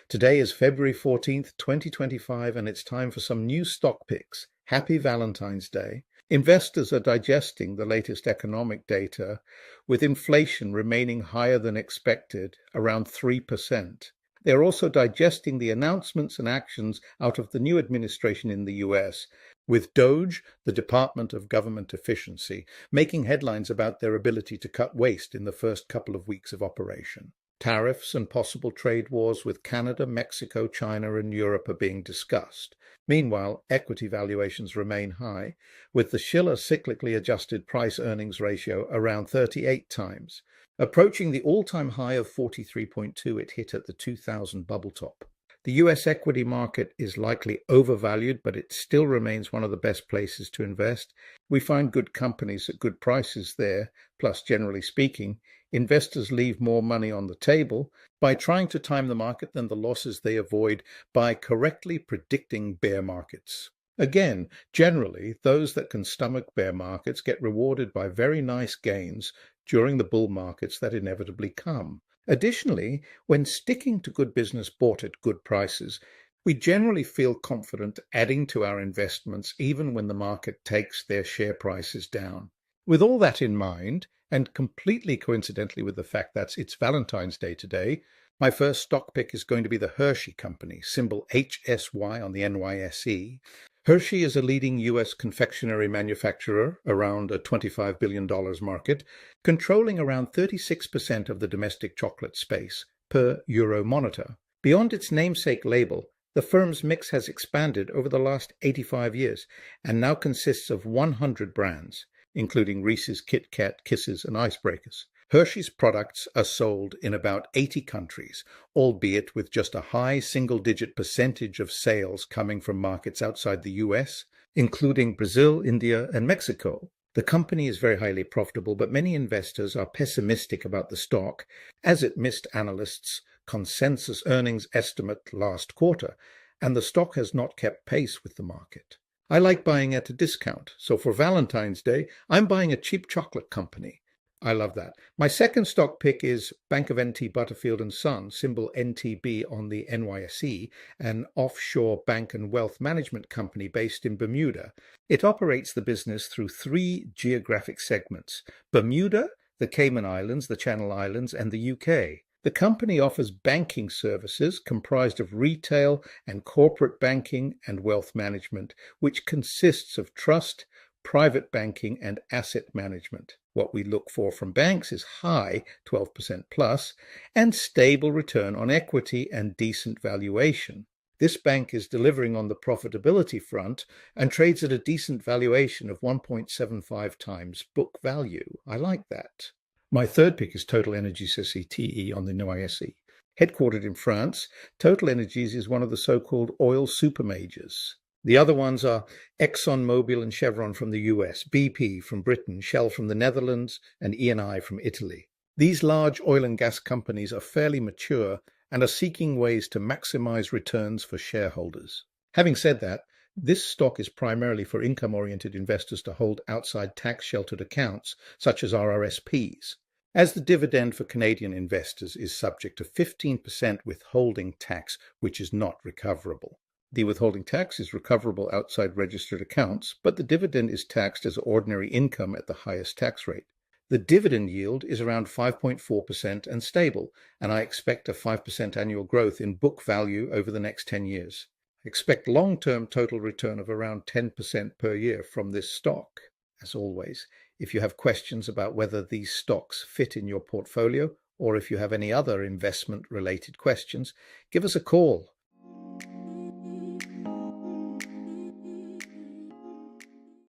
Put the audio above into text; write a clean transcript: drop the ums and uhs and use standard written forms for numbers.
Today is February 14th, 2025, and it's time for some new stock picks. Happy Valentine's Day. Investors are digesting the latest economic data, with inflation remaining higher than expected, around 3%. They're also digesting the announcements and actions out of the new administration in the US, with DOGE, the Department of Government Efficiency, making headlines about their ability to cut waste in the first couple of weeks of operation. Tariffs and possible trade wars with Canada, Mexico, China, and Europe are being discussed. Meanwhile, equity valuations remain high, with the Shiller cyclically adjusted price-earnings ratio around 38 times, approaching the all-time high of 43.2 it hit at the 2000 bubble top. The US equity market is likely overvalued, but it still remains one of the best places to invest. We find good companies at good prices there, plus, generally speaking, investors leave more money on the table by trying to time the market than the losses they avoid by correctly predicting bear markets. Again, generally, those that can stomach bear markets get rewarded by very nice gains during the bull markets that inevitably come. Additionally, when sticking to good business bought at good prices, we generally feel confident adding to our investments even when the market takes their share prices down. With all that in mind, and completely coincidentally with the fact that it's Valentine's Day today, my first stock pick is going to be the Hershey Company, symbol HSY on the NYSE. Hershey is a leading U.S. confectionery manufacturer, around a $25 billion market, controlling around 36% of the domestic chocolate space, per Euromonitor. Beyond its namesake label, the firm's mix has expanded over the last 85 years and now consists of 100 brands, including Reese's, Kit Kat, Kisses, and Icebreakers. Hershey's products are sold in about 80 countries, albeit with just a high single-digit percentage of sales coming from markets outside the US, including Brazil, India, and Mexico. The company is very highly profitable, but many investors are pessimistic about the stock, as it missed analysts' consensus earnings estimate last quarter, and the stock has not kept pace with the market. I like buying at a discount, so for Valentine's Day, I'm buying a cheap chocolate company. I love that. My second stock pick is Bank of NT Butterfield & Son, symbol NTB on the NYSE, an offshore bank and wealth management company based in Bermuda. It operates the business through three geographic segments: Bermuda, the Cayman Islands, the Channel Islands, and the UK. The company offers banking services comprised of retail and corporate banking and wealth management, which consists of trust, private banking, and asset management. What we look for from banks is high, 12% plus, and stable return on equity and decent valuation. This bank is delivering on the profitability front and trades at a decent valuation of 1.75 times book value. I like that. My third pick is Total Energies SE on the NYSE. Headquartered in France, Total Energies is one of the so-called oil supermajors. The other ones are ExxonMobil and Chevron from the US, BP from Britain, Shell from the Netherlands, and Eni from Italy. These large oil and gas companies are fairly mature and are seeking ways to maximize returns for shareholders. Having said that, this stock is primarily for income-oriented investors to hold outside tax-sheltered accounts, such as RRSPs. As the dividend for Canadian investors is subject to 15% withholding tax, which is not recoverable. The withholding tax is recoverable outside registered accounts, but the dividend is taxed as ordinary income at the highest tax rate. The dividend yield is around 5.4% and stable, and I expect a 5% annual growth in book value over the next 10 years. I expect long-term total return of around 10% per year from this stock. As always, if you have questions about whether these stocks fit in your portfolio, or if you have any other investment-related questions, give us a call.